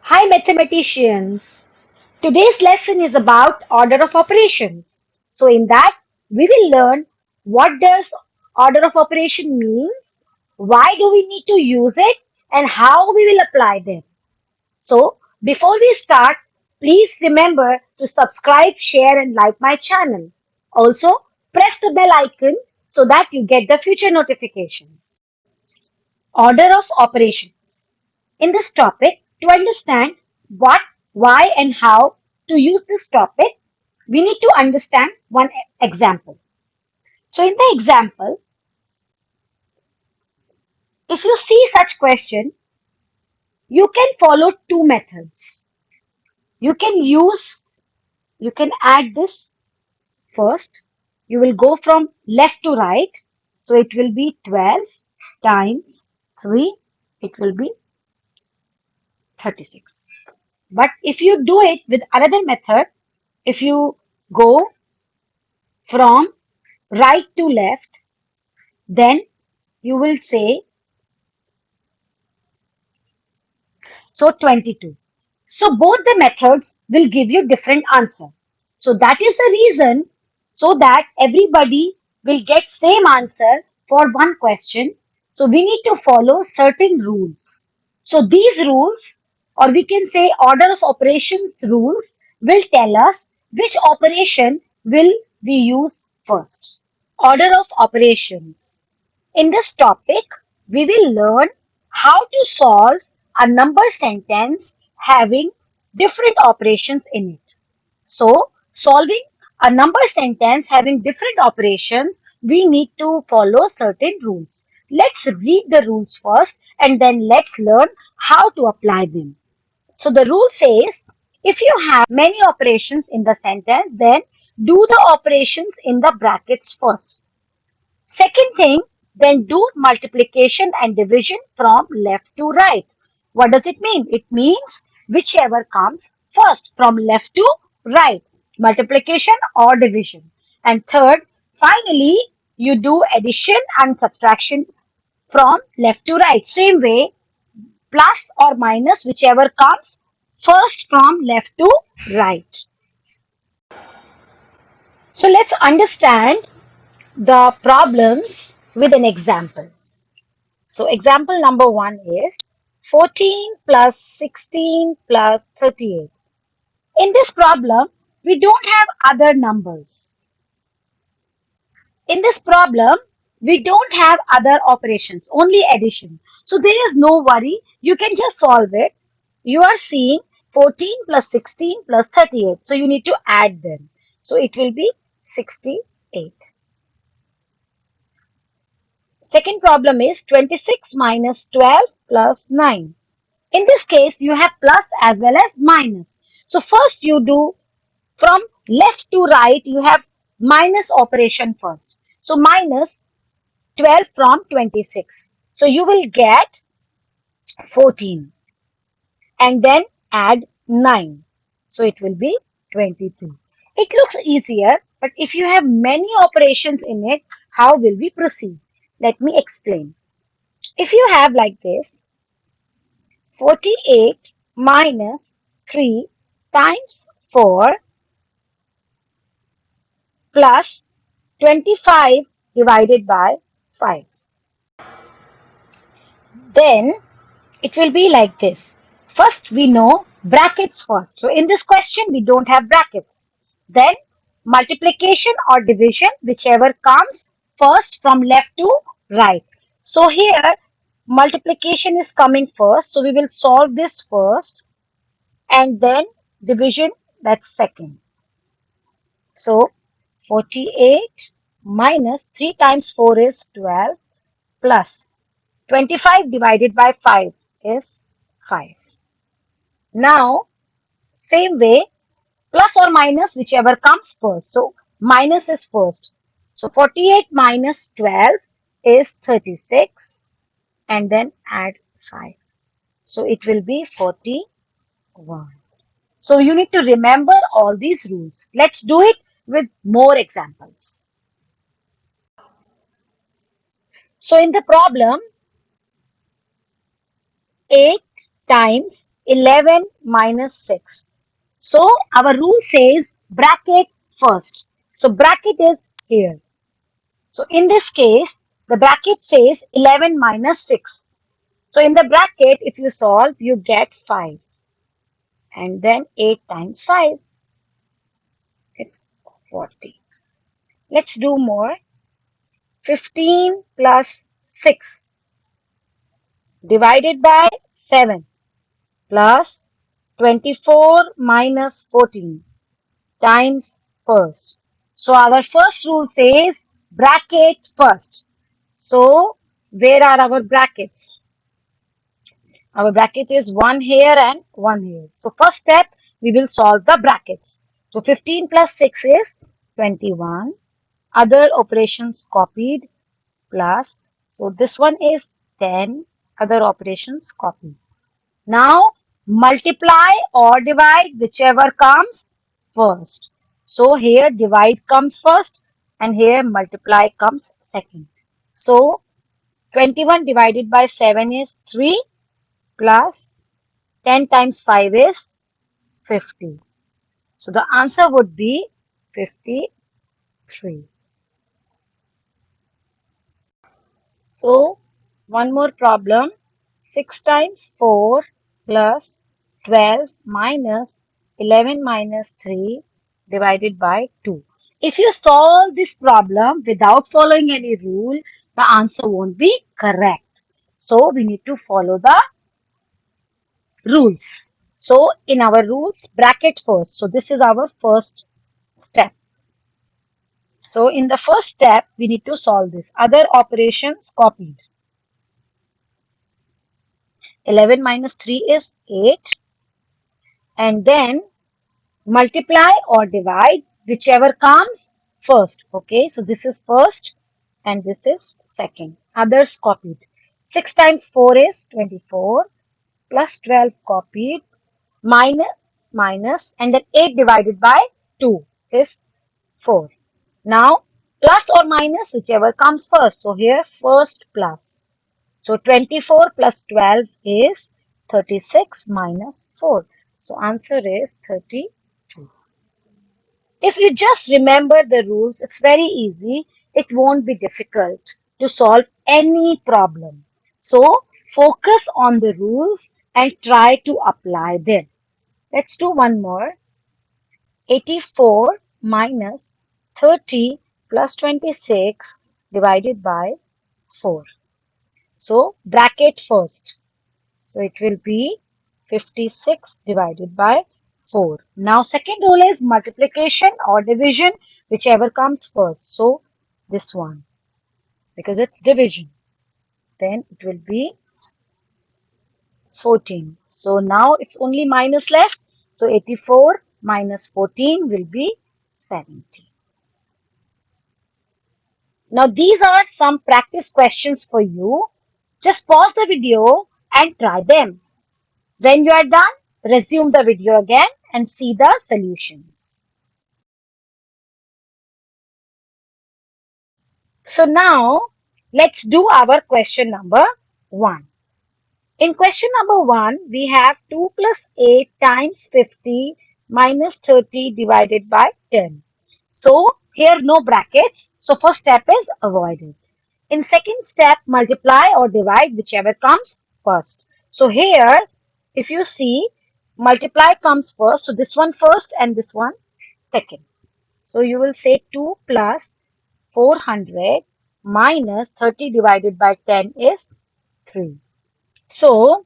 Hi mathematicians. Today's lesson is about order of operations. So in that we will learn what does order of operation means, why do we need to use it and how we will apply them. So before we start, please remember to subscribe, share and like my channel. Also press the bell icon so that you get the future notifications. Order of operations. In this topic, to understand what, why and how to use this topic, we need to understand one example. So in the example, if you see such question, you can follow two methods. You can use, you can add this first. You will go from left to right. So it will be 12 times 3. It will be 36. But if you do it with another method, if you go from right to left, then you will say, so 22. So both the methods will give you different answer. So that is the reason, so that everybody will get same answer for one question. So we need to follow certain rules. So these rules, or we can say order of operations rules, will tell us which operation will we use first. Order of operations. In this topic, we will learn how to solve a number sentence having different operations in it. So, solving a number sentence having different operations, we need to follow certain rules. Let's read the rules first and then let's learn how to apply them. So, the rule says if you have many operations in the sentence, then do the operations in the brackets first. Second thing, then do multiplication and division from left to right. What does it mean? It means whichever comes first from left to right, multiplication or division. And third, finally, you do addition and subtraction from left to right. Same way, plus or minus, whichever comes first from left to right. So let's understand the problems with an example. So example number 1 is 14 plus 16 plus 38. In this problem, we don't have other numbers. In this problem, we don't have other operations, only addition. So there is no worry. You can just solve it. You are seeing 14 plus 16 plus 38. So you need to add them. So it will be 68. Second problem is 26 minus 12 plus 9. In this case, you have plus as well as minus. So first you do from left to right, you have minus operation first. So minus 12 from 26. So you will get 14 and then add 9. So it will be 23. It looks easier, but if you have many operations in it, how will we proceed? Let me explain. If you have like this, 48 minus 3 times 4 plus 25 divided by 5. Then it will be like this. First we know brackets first. So in this question we don't have brackets. Then multiplication or division, whichever comes first from left to right. So here multiplication is coming first. So we will solve this first and then division, that's second. So 48 minus 3 times 4 is 12 plus 25 divided by 5 is 5. Now same way, plus or minus whichever comes first. So minus is first. So 48 minus 12 is 36 and then add 5. So it will be 41. So you need to remember all these rules. Let's do it with more examples. So in the problem, 8 times 11 minus 6. So our rule says bracket first. So bracket is here. So in this case, the bracket says 11 minus 6. So in the bracket, if you solve, you get 5. And then 8 times 5 is 40. Let's do more. 15 plus 6 divided by 7 plus 24 minus 14 times first. So our first rule says bracket first. So where are our brackets? Our bracket is one here and one here. So first step, we will solve the brackets. So 15 plus 6 is 21. Other operations copied plus. So this one is 10. Other operations copied. Now multiply or divide whichever comes first. So here divide comes first and here multiply comes second. So 21 divided by 7 is 3 plus 10 times 5 is 50. So the answer would be 53. So one more problem. 6 times 4 plus 12 minus 11 minus 3 divided by 2. If you solve this problem without following any rule, the answer won't be correct. So we need to follow the rules. So in our rules, bracket first. So this is our first step. So in the first step, we need to solve this. Other operations copied. 11 minus 3 is 8. And then multiply or divide whichever comes first. Okay, so this is first and this is second. Others copied. 6 times 4 is 24 plus 12 copied minus and then 8 divided by 2 is 4. Now plus or minus whichever comes first. So here first plus. So 24 plus 12 is 36 minus 4. So answer is 32. If you just remember the rules, it's very easy. It won't be difficult to solve any problem. So focus on the rules and try to apply them. Let's do one more. 84 minus 30 plus 26 divided by 4. So bracket first. So it will be 56 divided by 4. Now second rule is multiplication or division, whichever comes first. So this one, because it's division. Then it will be 14. So now it's only minus left. So 84 minus 14 will be 70. Now these are some practice questions for you. Just pause the video and try them. When you are done, resume the video again and see the solutions. So now let's do our question number 1. In question number 1, we have 2 plus 8 times 50 minus 30 divided by 10. So here no brackets. So first step is avoided. In second step, multiply or divide whichever comes first. So here, if you see, multiply comes first. So this one first and this one second. So you will say 2 plus 400 minus 30 divided by 10 is 3. So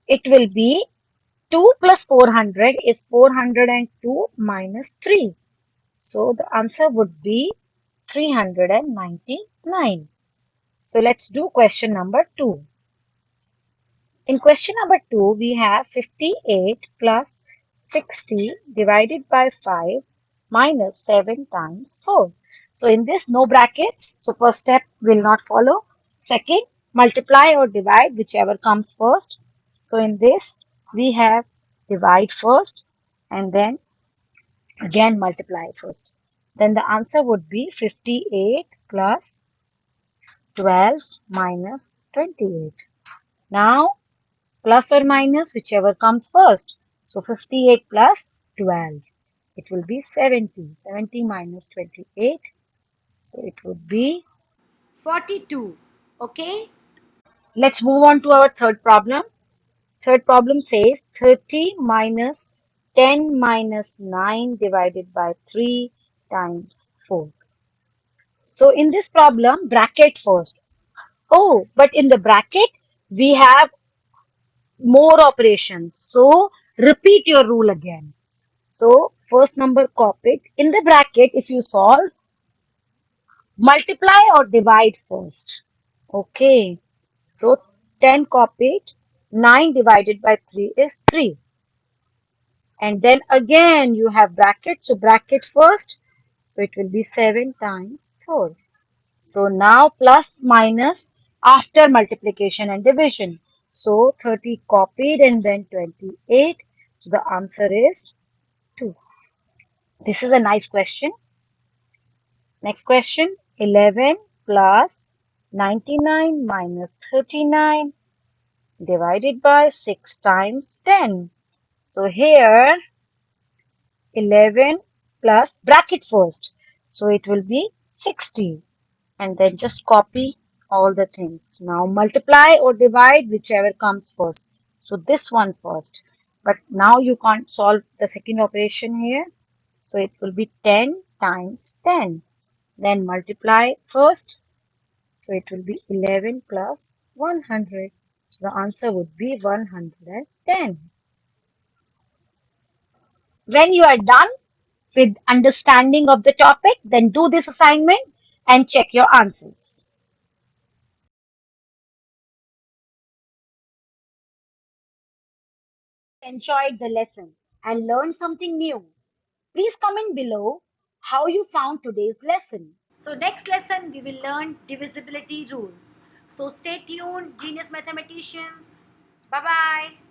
it will be 2 plus 400 is 402 minus 3. So the answer would be 399. So let's do question number 2. In question number 2, we have 58 plus 60 divided by 5 minus 7 times 4. So in this, no brackets. So first step will not follow. Second, multiply or divide whichever comes first. So in this, we have divide first and then again multiply first. Then the answer would be 58 plus 12 minus 28. Now plus or minus whichever comes first. So 58 plus 12. It will be 70. 70 minus 28. So it would be 42. Okay? Let's move on to our third problem. Third problem says 30 minus 10 minus 9 divided by 3 times 4. So in this problem, bracket first. Oh, but in the bracket, we have more operations. So repeat your rule again. So first number copied. In the bracket, if you solve, multiply or divide first. Okay. So 10 copied. 9 divided by 3 is 3. And then again you have bracket. So bracket first. So it will be 7 times 4. So now plus minus after multiplication and division. So 30 copied and then 28. So the answer is 2. This is a nice question. Next question. 11 plus 99 minus 39 divided by 6 times 10. So here 11 plus bracket first. So it will be 60. And then just copy all the things. Now multiply or divide whichever comes first. So this one first. But now you can't solve the second operation here. So it will be 10 times 10. Then multiply first. So it will be 11 plus 100. So the answer would be 110. When you are done with understanding of the topic, then do this assignment and check your answers. Enjoyed the lesson and learned something new. Please comment below how you found today's lesson. So next lesson we will learn divisibility rules. So stay tuned, genius mathematicians. Bye bye.